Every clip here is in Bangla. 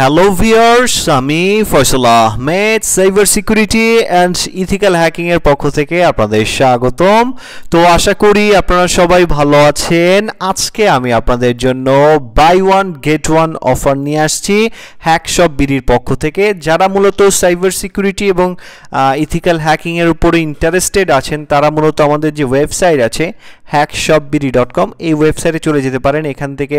হ্যালো ভিউয়ার্স, আমি Faisal Ahmed cyber security and ethical hacking এর পক্ষ থেকে আপনাদের স্বাগতম। তো আশা করি আপনারা সবাই ভালো আছেন। আজকে আমি আপনাদের জন্য buy one get one offer নিয়ে আসছি হ্যাকশপ বিডির পক্ষ থেকে। যারা মূলত সাইবার সিকিউরিটি এবং ইথিক্যাল হ্যাকিং এর উপরে ইন্টারেস্টেড আছেন তারা মূলত আমাদের যে ওয়েবসাইট আছে hackshopbd.com এই ওয়েবসাইটে চলে যেতে পারেন। এখান থেকে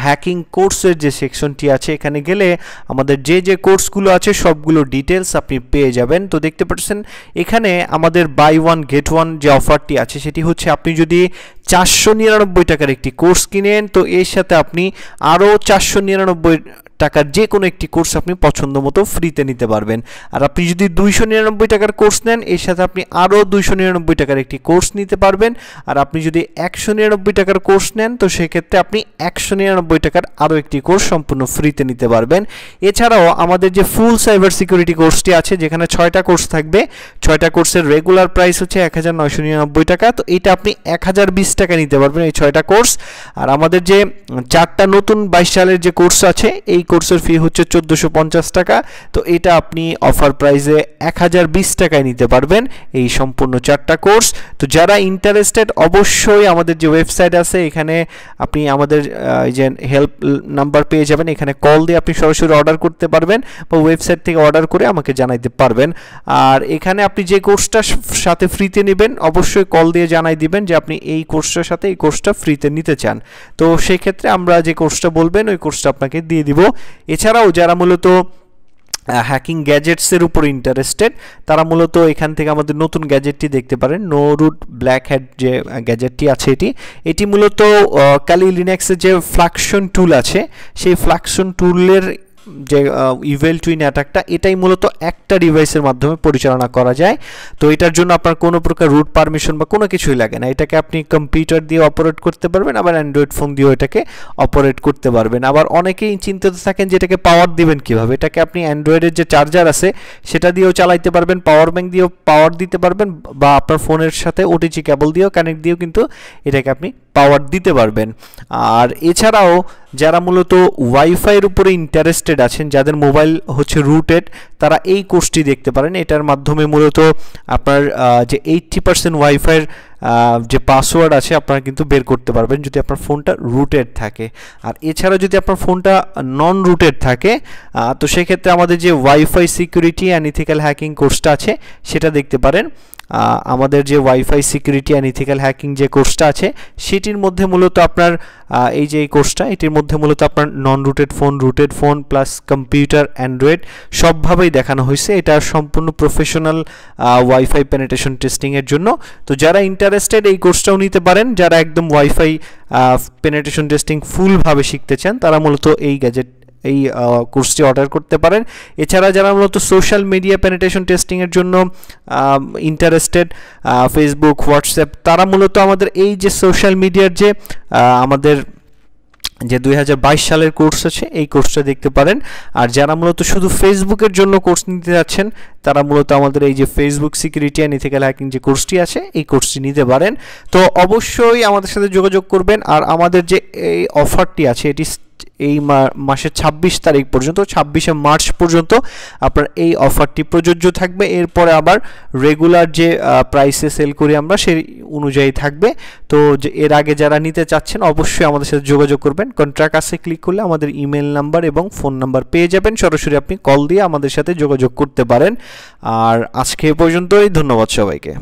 হ্যাকিং কোর্সের যে সেকশনটি আছে এখানে গেলে আমাদের যে কোর্সগুলো আছে সবগুলো ডিটেলস আপনি পেয়ে যাবেন। তো দেখতে পাচ্ছেন এখানে আমাদের বাই ওয়ান গেট ওয়ান যে অফারটি আছে সেটি হচ্ছে আপনি যদি 499 টাকার একটি কোর্স কিনেন তো এর সাথে আপনি আরও 499 টাকার যে কোনো একটি কোর্স আপনি পছন্দ মতো ফ্রিতে নিতে পারবেন। আর আপনি যদি 299 টাকার কোর্স নেন এর সাথে আপনি আরও 299 টাকার একটি কোর্স নিতে পারবেন। আর আপনি যদি 199 টাকার কোর্স নেন তো সেক্ষেত্রে আপনি 199 টাকার আরও একটি কোর্স সম্পূর্ণ ফ্রিতে নিতে পারবেন। এছাড়াও আমাদের যে ফুল সাইবার সিকিউরিটি কোর্সটি আছে যেখানে 6টা কোর্স থাকবে, 6টা কোর্সের রেগুলার প্রাইস হচ্ছে 1999 টাকা। তো এটা আপনি 1020 টাকা নিতে পারবেন এই 6টা কোর্স। আর আমাদের যে 4টা নতুন 22 সালের যে কোর্স আছে এই কোর্সের ফি হচ্ছে 1450 টাকা। তো এটা আপনি অফার প্রাইসে 1020 টাকায় নিতে পারবেন এই সম্পূর্ণ 4টা কোর্স। তো যারা ইন্টারেস্টেড অবশ্যই আমাদের যে ওয়েবসাইট আছে এখানে আপনি আমাদের এই যে হেল্প নাম্বার পেয়ে যাবেন, এখানে কল দিয়ে আপনি সরাসরি অর্ডার করতে পারবেন বা ওয়েবসাইট থেকে অর্ডার করে আমাকে জানাইতে পারবেন। আর এখানে আপনি যে কোর্সটা সাথে ফ্রিতে নেবেন অবশ্যই কল দিয়ে জানাই দিবেন যে আপনি এই কোর্সটার সাথে এই কোর্সটা ফ্রিতে নিতে চান। তো সেই ক্ষেত্রে আমরা যে কোর্সটা বলবেন ওই কোর্সটা আপনাকে দিয়ে দিব। এছাড়াও যারা মূলত হ্যাকিং গ্যাজেটসের উপর ইন্টারেস্টেড তারা মূলত এখান থেকে আমাদের নতুন গ্যাজেটটি দেখতে পারেন, নো রুট ব্ল্যাক হ্যাট যে গ্যাজেটটি আছে এটি মূলত কালি লিনাক্সের যে ফ্লাকশন টুল আছে সেই ফ্লাকশন টুলের যে ইভেল টুইন অ্যাটাকটা এটাই মূলত একটা ডিভাইসের মাধ্যমে পরিচালনা করা যায়। তো এটার জন্য আপনার কোনো প্রকার রুট পারমিশন বা কোনো কিছুই লাগে না। এটাকে আপনি কম্পিউটার দিয়ে অপারেট করতে পারবেন, আবার অ্যান্ড্রয়েড ফোন দিয়েও এটাকে অপারেট করতে পারবেন। আবার অনেকেই চিন্তিত থাকেন যে এটাকে পাওয়ার দিবেন কীভাবে। এটাকে আপনি অ্যান্ড্রয়েডের যে চার্জার আছে সেটা দিয়েও চালাইতে পারবেন, পাওয়ার ব্যাঙ্ক দিয়েও পাওয়ার দিতে পারবেন, বা আপনার ফোনের সাথে ওটিজি কেবল দিয়েও কানেক্ট দিয়েও কিন্তু এটাকে আপনি পাওয়ার দিতে পারবেন। আর এছাড়াও যারা মূলত ওয়াইফাইয়ের উপরে ইন্টারেস্টেড আছেন, যাদের মোবাইল হচ্ছে রুটেড, তারা এই কোর্সটি দেখতে পারেন। এটার মাধ্যমে মূলত আপনার যে 80% ওয়াইফাইয়ের যে পাসওয়ার্ড আছে আপনারা কিন্তু বের করতে পারবেন যদি আপনার ফোনটা রুটেড থাকে। আর এছাড়া যদি আপনার ফোনটা নন রুটেড থাকে তো সেক্ষেত্রে আমাদের যে wifi security and ethical hacking কোর্সটা আছে সেটা দেখতে পারেন। আমাদের যে wifi security and ethical hacking যে কোর্সটা আছে সেটির মধ্যে মূলত আপনার এই যে এই কোর্সটা এটির মধ্যে মূলত আপনার non rooted phone plus computer android সবভাবেই দেখানো হয়েছে। এটা সম্পূর্ণ প্রফেশনাল ওয়াইফাই পেনিট্রেশন টেস্টিংয়ের জন্য। তো যারা ইন্টারেস্টেড এই কোর্সটাও নিতে পারেন, যারা একদম ওয়াইফাই পেনিট্রেশন টেস্টিং ফুলভাবে শিখতে চান তারা মূলত এই কোর্সটি অর্ডার করতে পারেন। এছাড়া যারা মূলত সোশ্যাল মিডিয়া পেনিট্রেশন টেস্টিংয়ের জন্য ইন্টারেস্টেড, ফেসবুক, হোয়াটসঅ্যাপ, তারা মূলত আমাদের এই যে সোশ্যাল মিডিয়ার যে আমাদের যে 2022 সালের কোর্স আছে এই কোর্সটা দেখতে পারেন। আর যারা মূলত শুধু ফেসবুকের জন্য কোর্স নিতে যাচ্ছেন তারা মূলত আমাদের এই যে Facebook security and ethical hacking যে কোর্সটি আছে এই কোর্সটি নিতে পারেন। তো অবশ্যই আমাদের সাথে যোগাযোগ করবেন। আর আমাদের যে এই অফারটি আছে এটি এই মাসের 26 তারিখ পর্যন্ত, 26শে মার্চ পর্যন্ত আপনার এই অফারটি প্রযোজ্য থাকবে। এরপরে আবার রেগুলার যে প্রাইসে সেল করি আমরা সেই অনুযায়ী থাকবে। তো এর আগে যারা নিতে চাচ্ছেন অবশ্যই আমাদের সাথে যোগাযোগ করবেন। কন্ট্রাক্ট আসে ক্লিক করলে আমাদের ইমেল নাম্বার এবং ফোন নাম্বার পেয়ে যাবেন, সরাসরি আপনি কল দিয়ে আমাদের সাথে যোগাযোগ করতে পারেন। আর আজকে এ পর্যন্তই, ধন্যবাদ সবাইকে।